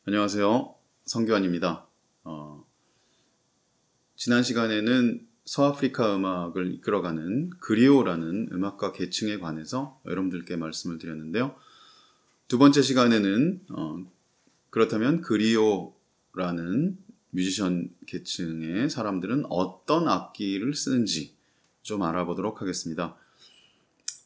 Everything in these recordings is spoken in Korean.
안녕하세요. 성규환입니다. 지난 시간에는 서아프리카 음악을 이끌어가는 그리오라는 음악가 계층에 관해서 여러분들께 말씀을 드렸는데요. 두 번째 시간에는 그렇다면 그리오라는 뮤지션 계층의 사람들은 어떤 악기를 쓰는지 좀 알아보도록 하겠습니다.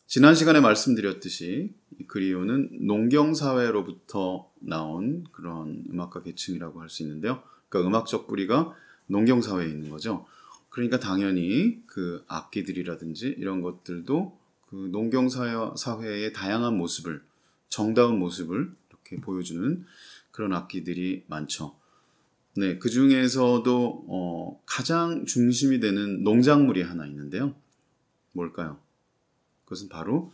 지난 시간에 말씀드렸듯이 그리오는 농경사회로부터 나온 그런 음악가 계층이라고 할 수 있는데요. 그러니까 음악적 뿌리가 농경사회에 있는 거죠. 그러니까 당연히 그 악기들이라든지 이런 것들도 그 농경사회의 다양한 모습을, 정다운 모습을 이렇게 보여주는 그런 악기들이 많죠. 네, 그 중에서도 가장 중심이 되는 농작물이 하나 있는데요. 뭘까요? 그것은 바로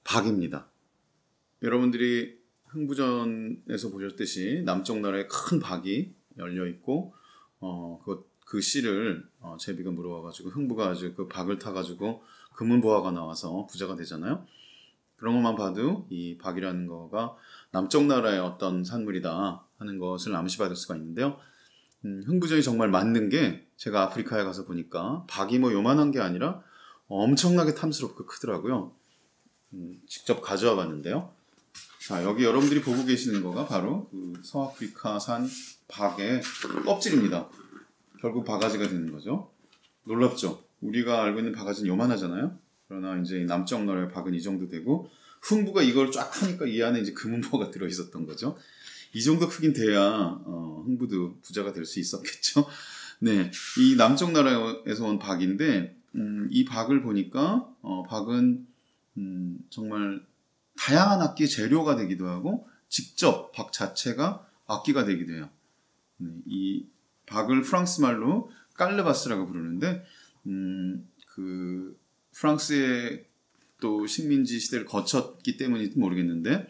박입니다. 여러분들이 흥부전에서 보셨듯이 남쪽 나라에 큰 박이 열려 있고 그 씨를 제비가 물어와가지고 흥부가 아주 그 박을 타가지고 금은보화가 나와서 부자가 되잖아요. 그런 것만 봐도 이 박이라는 거가 남쪽 나라의 어떤 산물이다 하는 것을 암시받을 수가 있는데요. 흥부전이 정말 맞는 게 제가 아프리카에 가서 보니까 박이 뭐 요만한 게 아니라 엄청나게 탐스럽고 크더라고요. 직접 가져와 봤는데요. 자, 여기 여러분들이 보고 계시는 거가 바로 그 서아프리카산 박의 껍질입니다. 결국 바가지가 되는 거죠. 놀랍죠? 우리가 알고 있는 바가지는 요만하잖아요. 그러나 이제 남쪽 나라의 박은 이 정도 되고 흥부가 이걸 쫙 하니까 이 안에 이제 금은보가 들어 있었던 거죠. 이 정도 크긴 돼야 흥부도 부자가 될 수 있었겠죠. 네, 이 남쪽 나라에서 온 박인데 이 박을 보니까 박은 정말 다양한 악기의 재료가 되기도 하고 직접 박 자체가 악기가 되기도 해요. 이 박을 프랑스 말로 깔르바스라고 부르는데 그 프랑스의 또 식민지 시대를 거쳤기 때문인지 모르겠는데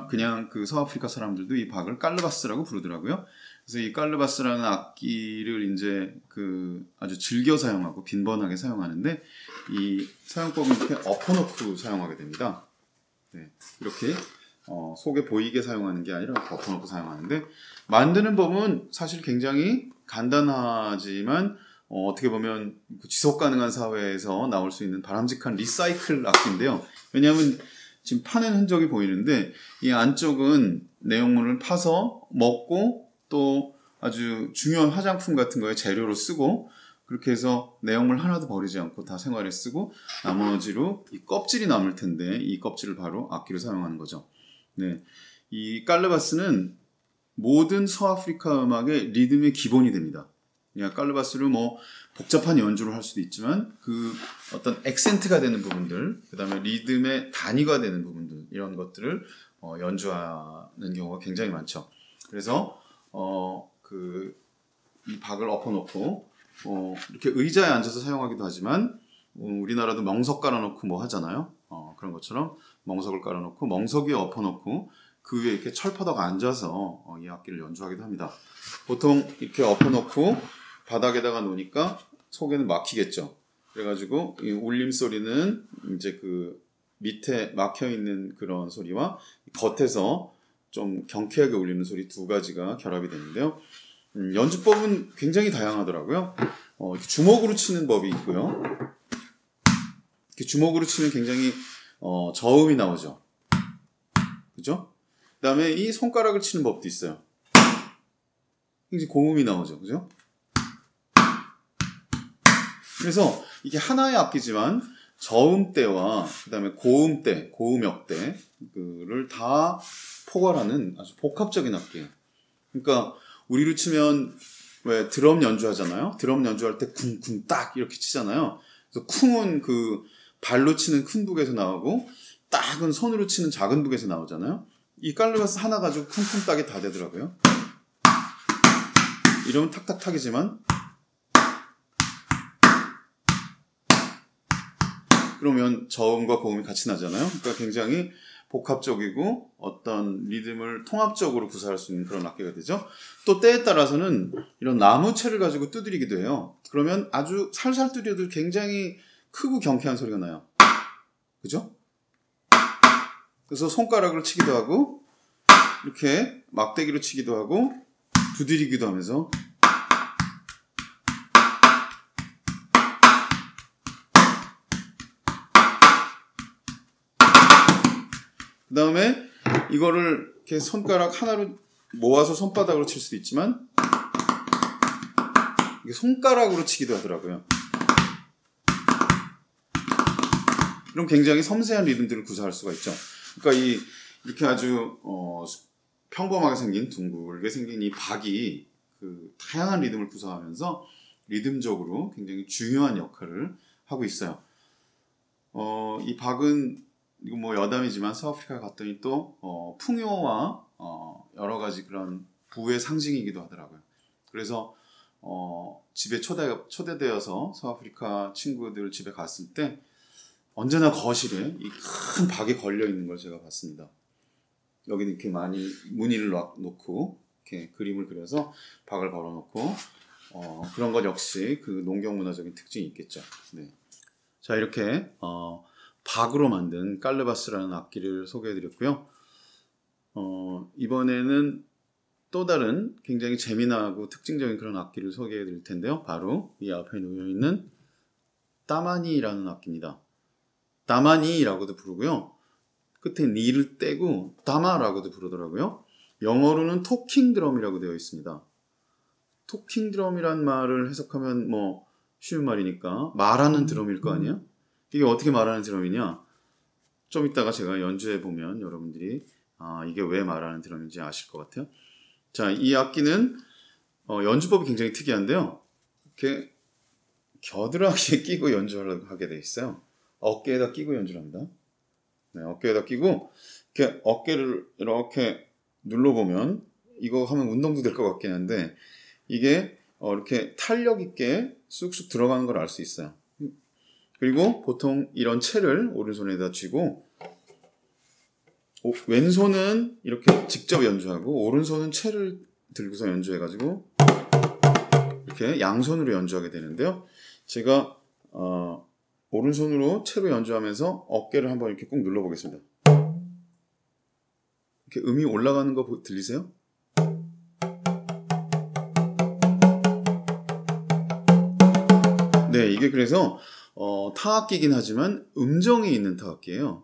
그냥 그 서아프리카 사람들도 이 박을 깔르바스라고 부르더라고요. 그래서 이 깔르바스라는 악기를 이제 그 아주 즐겨 사용하고 빈번하게 사용하는데 이 사용법은 이렇게 엎어놓고 사용하게 됩니다. 네, 이렇게 속에 보이게 사용하는 게 아니라 엎어놓고 사용하는데 만드는 법은 사실 굉장히 간단하지만 어떻게 보면 지속 가능한 사회에서 나올 수 있는 바람직한 리사이클 악기인데요. 왜냐하면 지금 파낸 흔적이 보이는데 이 안쪽은 내용물을 파서 먹고 또 아주 중요한 화장품 같은 거에 재료로 쓰고 그렇게 해서 내용물 하나도 버리지 않고 다 생활에 쓰고 나머지로 이 껍질이 남을 텐데 이 껍질을 바로 악기로 사용하는 거죠. 네, 이 깔르바스는 모든 서아프리카 음악의 리듬의 기본이 됩니다. 그냥 깔르바스로 뭐 복잡한 연주를 할 수도 있지만 그 어떤 액센트가 되는 부분들, 그 다음에 리듬의 단위가 되는 부분들 이런 것들을 연주하는 경우가 굉장히 많죠. 그래서 이 박을 엎어놓고 이렇게 의자에 앉아서 사용하기도 하지만 우리나라도 멍석 깔아놓고 뭐 하잖아요. 그런 것처럼 멍석을 깔아놓고 멍석 위에 엎어놓고 그 위에 이렇게 철퍼덕 앉아서 이 악기를 연주하기도 합니다. 보통 이렇게 엎어놓고 바닥에다가 놓으니까 속에는 막히겠죠. 그래가지고 이 울림 소리는 이제 그 밑에 막혀 있는 그런 소리와 겉에서 좀 경쾌하게 울리는 소리 두 가지가 결합이 되는데요. 연주법은 굉장히 다양하더라고요. 주먹으로 치는 법이 있고요. 이렇게 주먹으로 치면 굉장히 저음이 나오죠. 그죠? 그 다음에 이 손가락을 치는 법도 있어요. 굉장히 고음이 나오죠. 그죠? 그래서 이게 하나의 악기지만 저음대와 그 다음에 고음대, 고음역대를 다 포괄하는 아주 복합적인 악기예요. 그러니까 우리로 치면 왜 드럼 연주하잖아요. 드럼 연주할 때 쿵쿵 딱 이렇게 치잖아요. 그래서 쿵은 그 발로 치는 큰 북에서 나오고 딱은 손으로 치는 작은 북에서 나오잖아요. 이 깔르바스 하나 가지고 쿵쿵 딱이 다 되더라고요. 이러면 탁탁탁이지만 그러면 저음과 고음이 같이 나잖아요. 그러니까 굉장히 복합적이고 어떤 리듬을 통합적으로 구사할 수 있는 그런 악기가 되죠. 또 때에 따라서는 이런 나무채를 가지고 두드리기도 해요. 그러면 아주 살살 두드려도 굉장히 크고 경쾌한 소리가 나요. 그죠? 그래서 손가락으로 치기도 하고 이렇게 막대기로 치기도 하고 두드리기도 하면서 그 다음에 이거를 이렇게 손가락 하나로 모아서 손바닥으로 칠 수도 있지만 이게 손가락으로 치기도 하더라고요. 이런 굉장히 섬세한 리듬들을 구사할 수가 있죠. 그러니까 이렇게 아주 평범하게 생긴 둥글게 생긴 이 박이 그 다양한 리듬을 구사하면서 리듬적으로 굉장히 중요한 역할을 하고 있어요. 이 박은 이거 뭐 여담이지만 서아프리카 갔더니 또 풍요와 여러 가지 그런 부의 상징이기도 하더라고요. 그래서 집에 초대되어서 서아프리카 친구들 집에 갔을 때 언제나 거실에 이 큰 박이 걸려 있는 걸 제가 봤습니다. 여기는 이렇게 많이 무늬를 놓고 이렇게 그림을 그려서 박을 걸어놓고 그런 것 역시 그 농경 문화적인 특징이 있겠죠. 네. 자, 이렇게 박으로 만든 깔르바스라는 악기를 소개해드렸고요. 이번에는 또 다른 굉장히 재미나고 특징적인 그런 악기를 소개해드릴 텐데요. 바로 이 앞에 놓여있는 따마니라는 악기입니다. 따마니라고도 부르고요. 끝에 니를 떼고 따마라고도 부르더라고요. 영어로는 토킹 드럼이라고 되어 있습니다. 토킹 드럼이란 말을 해석하면 뭐 쉬운 말이니까 말하는 드럼일 거 아니야? 이게 어떻게 말하는 드럼이냐? 좀 이따가 제가 연주해 보면 여러분들이 이게 왜 말하는 드럼인지 아실 것 같아요. 자, 이 악기는 연주법이 굉장히 특이한데요. 이렇게 겨드랑이에 끼고 연주를 하게 돼 있어요. 어깨에다 끼고 연주를 합니다. 네, 어깨에다 끼고 이렇게 어깨를 이렇게 눌러보면 이거 하면 운동도 될 것 같긴 한데 이게 이렇게 탄력 있게 쑥쑥 들어가는 걸 알 수 있어요. 그리고 보통 이런 채를 오른손에다 쥐고 왼손은 이렇게 직접 연주하고 오른손은 채를 들고서 연주해가지고 이렇게 양손으로 연주하게 되는데요. 제가 오른손으로 채로 연주하면서 어깨를 한번 이렇게 꾹 눌러보겠습니다. 이렇게 음이 올라가는 거 들리세요? 네, 이게 그래서 타악기긴 하지만 음정이 있는 타악기예요.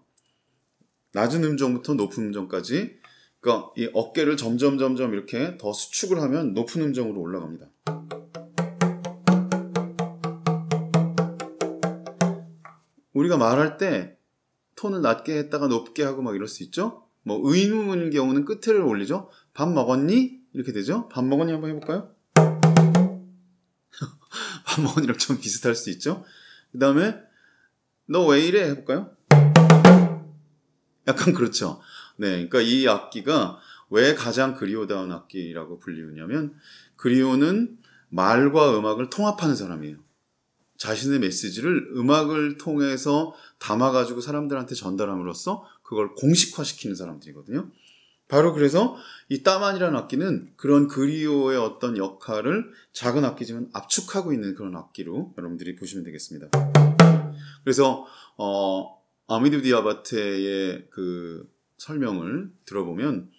낮은 음정부터 높은 음정까지. 그러니까 이 어깨를 점점 이렇게 더 수축을 하면 높은 음정으로 올라갑니다. 우리가 말할 때 톤을 낮게 했다가 높게 하고 막 이럴 수 있죠? 뭐 의문인 경우는 끝을 올리죠. 밥 먹었니? 이렇게 되죠. 밥 먹었니 한번 해볼까요? 밥 먹었니랑 좀 비슷할 수 있죠. 그 다음에 너 왜 이래 해볼까요? 약간 그렇죠. 네, 그러니까 이 악기가 왜 가장 그리오다운 악기라고 불리우냐면 그리오는 말과 음악을 통합하는 사람이에요. 자신의 메시지를 음악을 통해서 담아가지고 사람들한테 전달함으로써 그걸 공식화시키는 사람들이거든요. 바로 그래서 이 따만이라는 악기는 그런 그리오의 어떤 역할을 작은 악기지만 압축하고 있는 그런 악기로 여러분들이 보시면 되겠습니다. 그래서 아미두 디아바테의 그 설명을 들어보면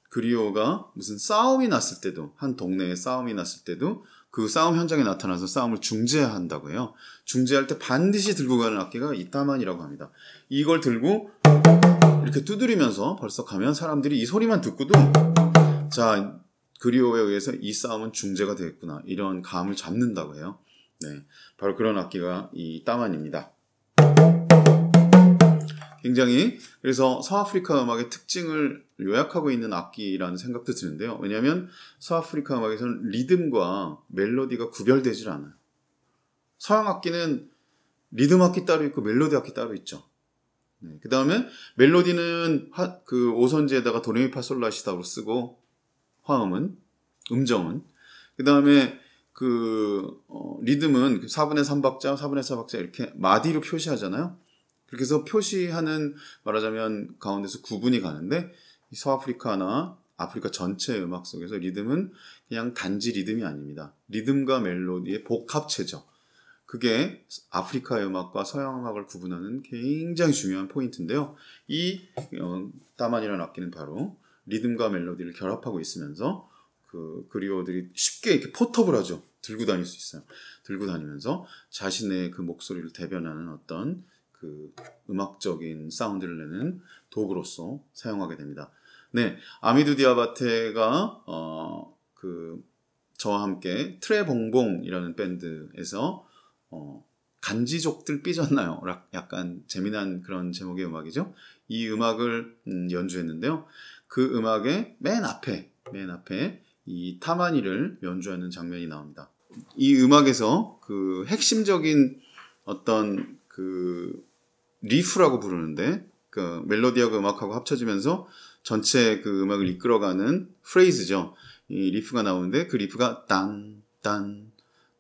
그리오가 무슨 싸움이 났을 때도 한 동네에 싸움이 났을 때도 그 싸움 현장에 나타나서 싸움을 중재한다고 해요. 중재할 때 반드시 들고 가는 악기가 이 따만이라고 합니다. 이걸 들고 이렇게 두드리면서 벌써 가면 사람들이 이 소리만 듣고도 자, 그리오에 의해서 이 싸움은 중재가 되겠구나 이런 감을 잡는다고 해요. 네, 바로 그런 악기가 이 따만입니다. 굉장히 그래서 서아프리카 음악의 특징을 요약하고 있는 악기라는 생각도 드는데요. 왜냐하면 서아프리카 음악에서는 리듬과 멜로디가 구별되질 않아요. 서양 악기는 리듬 악기 따로 있고 멜로디 악기 따로 있죠. 네, 그 다음에 멜로디는 그 오선지에다가 도레미파솔라시다로 쓰고 화음은 음정은 그 다음에 그 리듬은 4분의 3박자, 4분의 4박자 이렇게 마디로 표시하잖아요. 그렇게 해서 표시하는 말하자면 가운데서 구분이 가는데 이 서아프리카나 아프리카 전체 음악 속에서 리듬은 그냥 단지 리듬이 아닙니다. 리듬과 멜로디의 복합체죠. 그게 아프리카의 음악과 서양 음악을 구분하는 굉장히 중요한 포인트인데요. 이 따만이라는 악기는 바로 리듬과 멜로디를 결합하고 있으면서 그 그리오들이 쉽게 이렇게 포터블 하죠. 들고 다닐 수 있어요. 들고 다니면서 자신의 그 목소리를 대변하는 어떤 그 음악적인 사운드를 내는 도구로서 사용하게 됩니다. 네, 아미두 디아바테가 저와 함께 트레봉봉이라는 밴드에서 간지족들 삐졌나요? 약간 재미난 그런 제목의 음악이죠. 이 음악을 연주했는데요. 그 음악의 맨 앞에 이 타마니를 연주하는 장면이 나옵니다. 이 음악에서 그 핵심적인 어떤 그 리프라고 부르는데 그 멜로디하고 음악하고 합쳐지면서 전체 그 음악을 이끌어가는 프레이즈죠. 이 리프가 나오는데 그 리프가 딴딴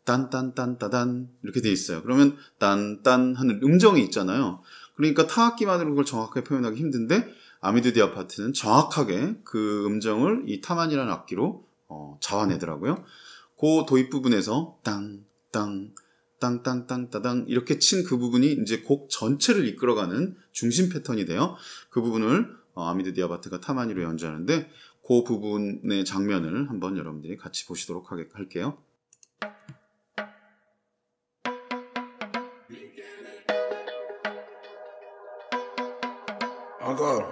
딴딴딴따단 이렇게 돼 있어요. 그러면 딴딴 하는 음정이 있잖아요. 그러니까 타악기만으로 그걸 정확하게 표현하기 힘든데 아미두 디아바테는 정확하게 그 음정을 이 타만이라는 악기로 잡아내더라고요. 그 도입 부분에서 땅땅 땅땅땅따당 이렇게 친 그 부분이 이제 곡 전체를 이끌어가는 중심 패턴이 돼요. 그 부분을 아미두 디아바테가 타마니로 연주하는데 그 부분의 장면을 한번 여러분들이 같이 보시도록 할게요. Encore.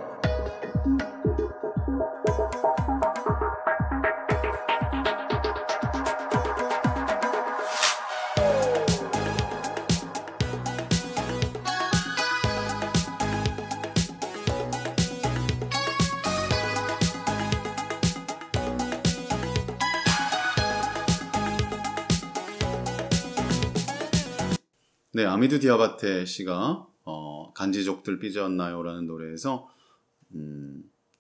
네, 아미두 디아바테 씨가 간지족들 삐졌나요? 라는 노래에서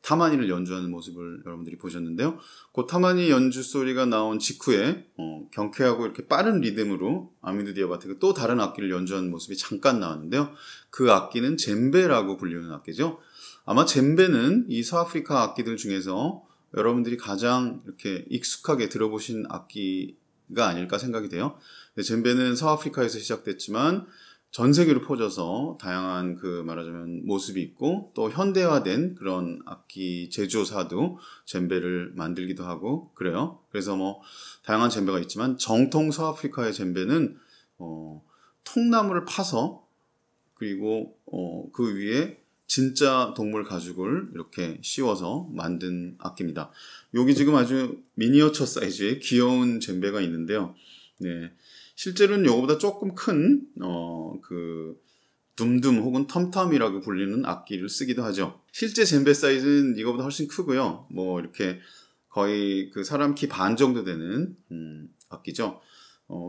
타마니를 연주하는 모습을 여러분들이 보셨는데요. 그 타마니 연주 소리가 나온 직후에 경쾌하고 이렇게 빠른 리듬으로 아미두 디아바테가 또 다른 악기를 연주하는 모습이 잠깐 나왔는데요. 그 악기는 젬베라고 불리는 악기죠. 아마 젬베는 이 서아프리카 악기들 중에서 여러분들이 가장 이렇게 익숙하게 들어보신 악기가 아닐까 생각이 돼요. 젬베는 서아프리카에서 시작됐지만 전 세계로 퍼져서 다양한 그 말하자면 모습이 있고 또 현대화된 그런 악기 제조사도 젬베를 만들기도 하고 그래요. 그래서 뭐 다양한 젬베가 있지만 정통 서아프리카의 젬베는 통나무를 파서 그리고 그 위에 진짜 동물 가죽을 이렇게 씌워서 만든 악기입니다. 여기 지금 아주 미니어처 사이즈의 귀여운 젬베가 있는데요. 네. 실제로는 이거보다 조금 큰 그 둠둠 혹은 텀텀이라고 불리는 악기를 쓰기도 하죠. 실제 젬베 사이즈는 이거보다 훨씬 크고요. 뭐 이렇게 거의 그 사람 키 반 정도 되는 악기죠.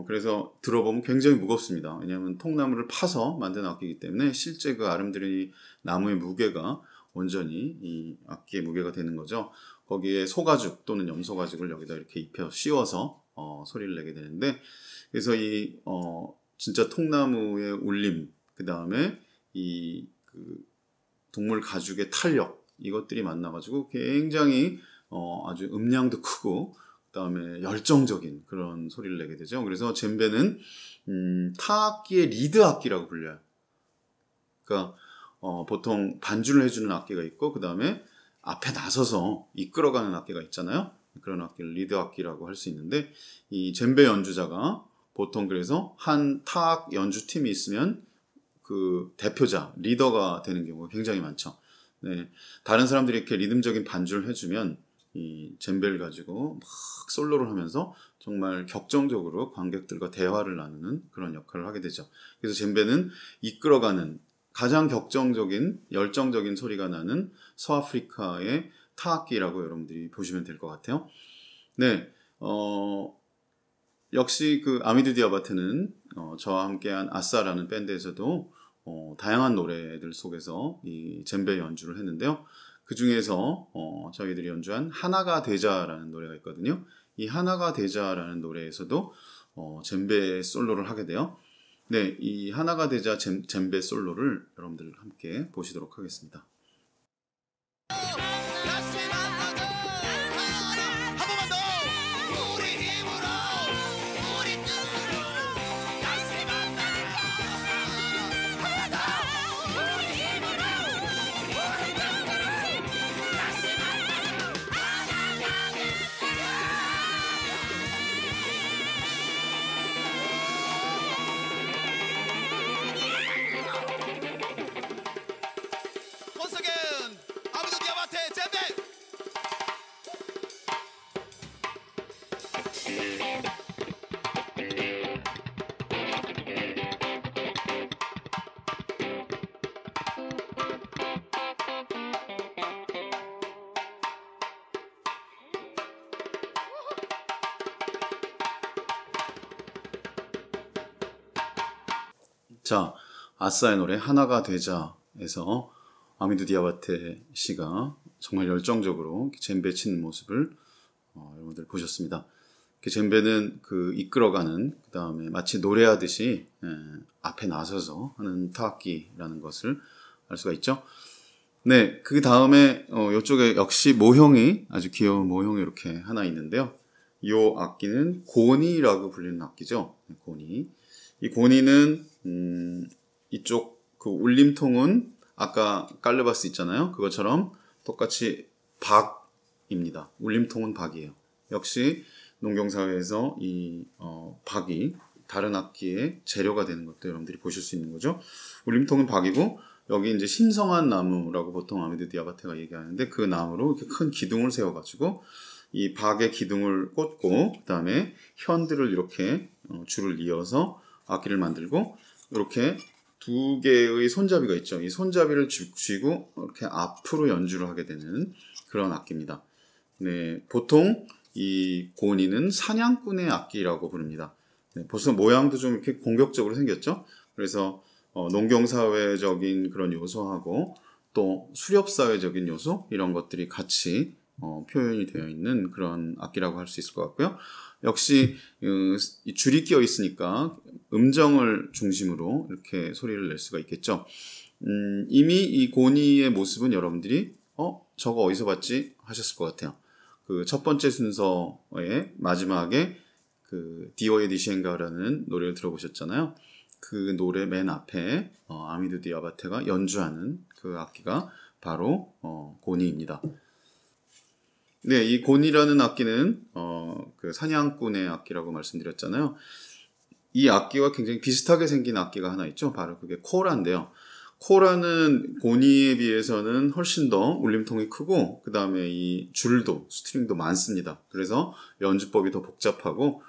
그래서 들어보면 굉장히 무겁습니다. 왜냐하면 통나무를 파서 만든 악기이기 때문에 실제 그 아름드리 나무의 무게가 온전히 이 악기의 무게가 되는 거죠. 거기에 소가죽 또는 염소가죽을 여기다 이렇게 입혀 씌워서 소리를 내게 되는데 그래서 이 진짜 통나무의 울림, 그 다음에 이 그 동물 가죽의 탄력 이것들이 만나가지고 굉장히 아주 음량도 크고 그 다음에 열정적인 그런 소리를 내게 되죠. 그래서 젬베는 타악기의 리드 악기라고 불려요. 그러니까 보통 반주를 해주는 악기가 있고 그 다음에 앞에 나서서 이끌어가는 악기가 있잖아요. 그런 악기를 리드 악기라고 할 수 있는데 이 젬베 연주자가 보통 그래서 한 타악 연주팀이 있으면 그 대표자, 리더가 되는 경우가 굉장히 많죠. 네, 다른 사람들이 이렇게 리듬적인 반주를 해주면 이 젬베를 가지고 막 솔로를 하면서 정말 격정적으로 관객들과 대화를 나누는 그런 역할을 하게 되죠. 그래서 젬베는 이끌어가는 가장 격정적인, 열정적인 소리가 나는 서아프리카의 타악기라고 여러분들이 보시면 될 것 같아요. 네, 역시 그 아미두 디아바테는 저와 함께한 아싸라는 밴드에서도 다양한 노래들 속에서 이 젬베 연주를 했는데요. 그 중에서 저희들이 연주한 하나가 되자라는 노래가 있거든요. 이 하나가 되자라는 노래에서도 젬베 솔로를 하게 돼요. 네, 이 하나가 되자 젬베 솔로를 여러분들 함께 보시도록 하겠습니다. 자, 아싸의 노래 하나가 되자에서 아미두 디아바테 씨가 정말 열정적으로 젬베 치는 모습을 여러분들 보셨습니다. 젬베는 그 이끌어가는, 그 다음에 마치 노래하듯이 앞에 나서서 하는 타악기라는 것을 알 수가 있죠. 네, 그 다음에 이쪽에 역시 모형이, 아주 귀여운 모형이 이렇게 하나 있는데요. 이 악기는 고니라고 불리는 악기죠. 고니. 이 고니는 이쪽 그 울림통은 아까 깔르바스 있잖아요. 그것처럼 똑같이 박입니다. 울림통은 박이에요. 역시 농경사회에서 이 박이 다른 악기의 재료가 되는 것도 여러분들이 보실 수 있는 거죠. 울림통은 박이고, 여기 이제 신성한 나무라고 보통 아미두 디아바테가 얘기하는데, 그 나무로 이렇게 큰 기둥을 세워가지고 이 박의 기둥을 꽂고, 그 다음에 현들을 이렇게 줄을 이어서 악기를 만들고, 이렇게 두 개의 손잡이가 있죠. 이 손잡이를 쥐고 이렇게 앞으로 연주를 하게 되는 그런 악기입니다. 네, 보통 이 고니는 사냥꾼의 악기라고 부릅니다. 네, 벌써 모양도 좀 이렇게 공격적으로 생겼죠. 그래서 농경사회적인 그런 요소하고 또 수렵사회적인 요소, 이런 것들이 같이 표현이 되어 있는 그런 악기라고 할 수 있을 것 같고요. 역시 이 줄이 끼어 있으니까 음정을 중심으로 이렇게 소리를 낼 수가 있겠죠. 이미 이 고니의 모습은 여러분들이 저거 어디서 봤지 하셨을 것 같아요. 그 첫 번째 순서의 마지막에 그 디오에 디시엔가라는 노래를 들어보셨잖아요. 그 노래 맨 앞에 아미두 디아바테가 연주하는 그 악기가 바로 고니입니다. 네, 이 고니라는 악기는 그 사냥꾼의 악기라고 말씀드렸잖아요. 이 악기와 굉장히 비슷하게 생긴 악기가 하나 있죠. 바로 그게 코라인데요. 코라는 고니에 비해서는 훨씬 더 울림통이 크고, 그 다음에 이 줄도, 스트링도 많습니다. 그래서 연주법이 더 복잡하고,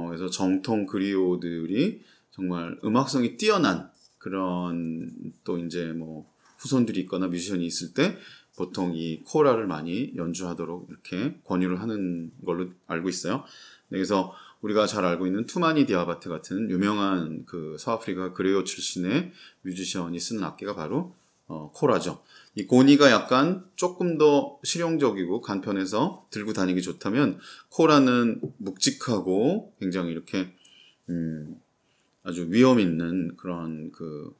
그래서 정통 그리오들이 정말 음악성이 뛰어난 그런 또 이제 뭐 후손들이 있거나 뮤지션이 있을 때 보통 이 코라를 많이 연주하도록 이렇게 권유를 하는 걸로 알고 있어요. 그래서 우리가 잘 알고 있는 투마니 디아바테 같은 유명한 그 서아프리카 그레오 출신의 뮤지션이 쓰는 악기가 바로 코라죠. 이 고니가 약간 조금 더 실용적이고 간편해서 들고 다니기 좋다면, 코라는 묵직하고 굉장히 이렇게 아주 위험 있는 그런 그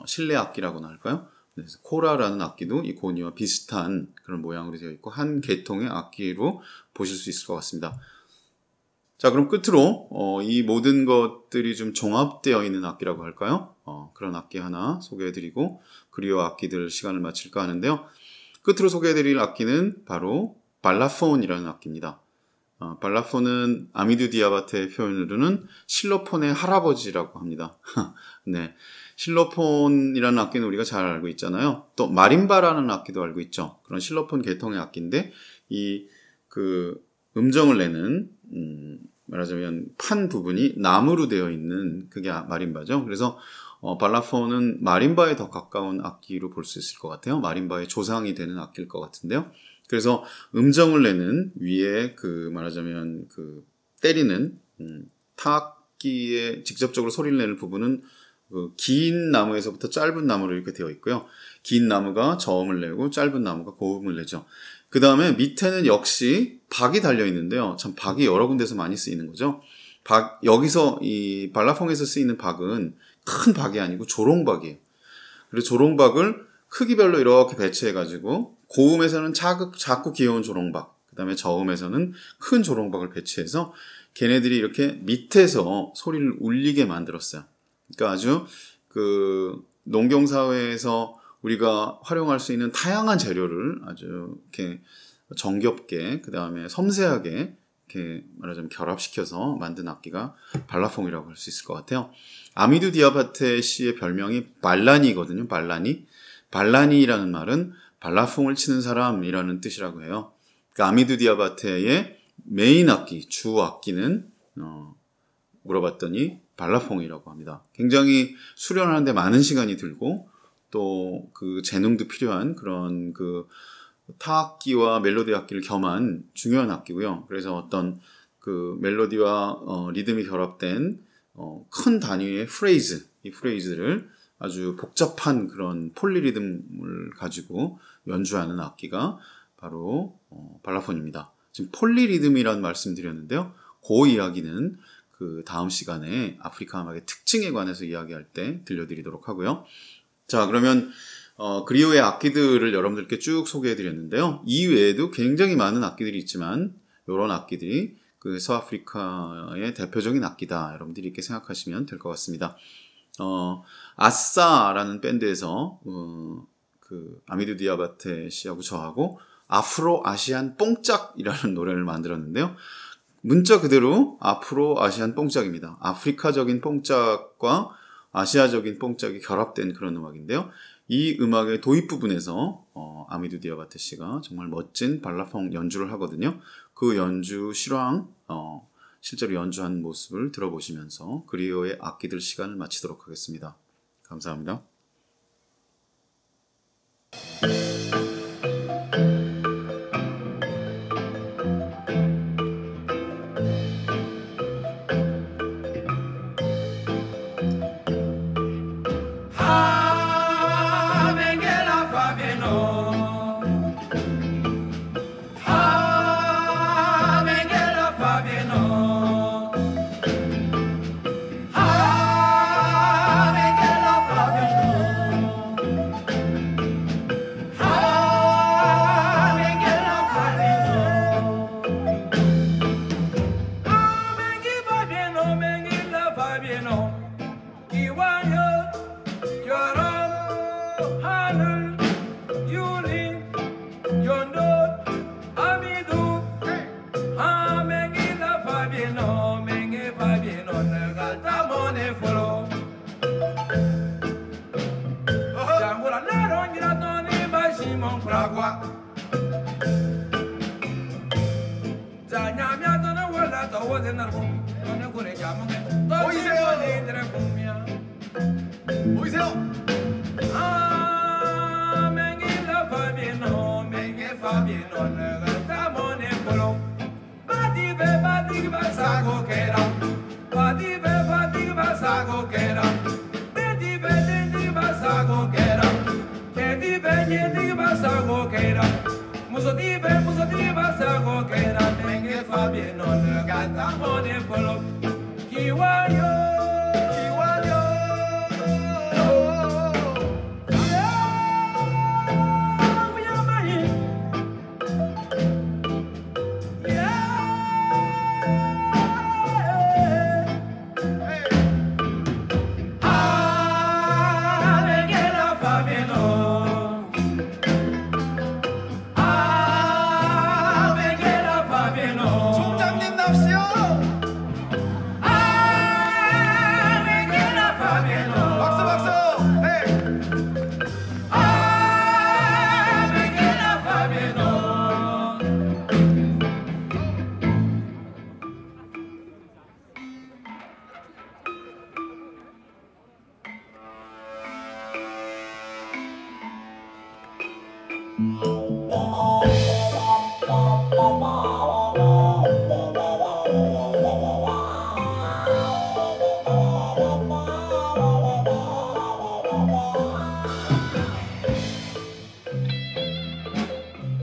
실내 악기라고나 할까요? 그래서 코라라는 악기도 이 고니와 비슷한 그런 모양으로 되어 있고, 한 계통의 악기로 보실 수 있을 것 같습니다. 자, 그럼 끝으로 이 모든 것들이 좀 종합되어 있는 악기라고 할까요? 그런 악기 하나 소개해드리고 그리오 악기들 시간을 마칠까 하는데요. 끝으로 소개해드릴 악기는 바로 발라폰이라는 악기입니다. 발라폰은 아미두 디아바테의 표현으로는 실로폰의 할아버지라고 합니다. 네, 실로폰이라는 악기는 우리가 잘 알고 있잖아요. 또 마림바라는 악기도 알고 있죠. 그런 실로폰 계통의 악기인데, 이 그 음정을 내는 말하자면 판 부분이 나무로 되어 있는 그게 마림바죠. 그래서 발라폰은 마림바에 더 가까운 악기로 볼 수 있을 것 같아요. 마림바의 조상이 되는 악기일 것 같은데요. 그래서 음정을 내는 위에 그 말하자면 그 때리는 타악기에 직접적으로 소리를 내는 부분은 그 긴 나무에서부터 짧은 나무로 이렇게 되어 있고요. 긴 나무가 저음을 내고 짧은 나무가 고음을 내죠. 그 다음에 밑에는 역시 박이 달려 있는데요. 참 박이 여러 군데서 많이 쓰이는 거죠. 여기서 이 발라폰에서 쓰이는 박은 큰 박이 아니고 조롱박이에요. 그리고 조롱박을 크기별로 이렇게 배치해가지고, 고음에서는 작고 귀여운 조롱박, 그 다음에 저음에서는 큰 조롱박을 배치해서 걔네들이 이렇게 밑에서 소리를 울리게 만들었어요. 그러니까 아주 그 농경사회에서 우리가 활용할 수 있는 다양한 재료를 아주 이렇게 정겹게, 그 다음에 섬세하게 이렇게 말하자면 결합시켜서 만든 악기가 발라폰이라고 할 수 있을 것 같아요. 아미두 디아바테 씨의 별명이 발라니거든요. 발라니라는 말은 발라폰을 치는 사람이라는 뜻이라고 해요. 그러니까 아미두 디아바테의 메인 악기, 주 악기는 물어봤더니 발라폰이라고 합니다. 굉장히 수련하는데 많은 시간이 들고, 또 그 재능도 필요한 그런 그 타악기와 멜로디 악기를 겸한 중요한 악기고요. 그래서 어떤 그 멜로디와 리듬이 결합된 큰 단위의 프레이즈, 이 프레이즈를 아주 복잡한 그런 폴리리듬을 가지고 연주하는 악기가 바로 발라폰입니다. 지금 폴리리듬이라는 말씀 드렸는데요. 그 이야기는 그 다음 시간에 아프리카 음악의 특징에 관해서 이야기할 때 들려드리도록 하고요. 자, 그러면 그리오의 악기들을 여러분들께 쭉 소개해 드렸는데요. 이 외에도 굉장히 많은 악기들이 있지만 이런 악기들이 그 서아프리카의 대표적인 악기다. 여러분들이 이렇게 생각하시면 될 것 같습니다. 아싸라는 밴드에서 그 아미두 디아바테 씨하고 저하고 아프로 아시안 뽕짝이라는 노래를 만들었는데요. 문자 그대로 아프로 아시안 뽕짝입니다. 아프리카적인 뽕짝과 아시아적인 뽕짝이 결합된 그런 음악인데요. 이 음악의 도입 부분에서 아미두 디아바테 씨가 정말 멋진 발라폰 연주를 하거든요. 그 연주 실황, 실제로 연주한 모습을 들어보시면서 그리오의 악기들 시간을 마치도록 하겠습니다. 감사합니다. Muso di be, muso di ba sa go kera, menge fa bien no le gata mo ne polo. Kiwa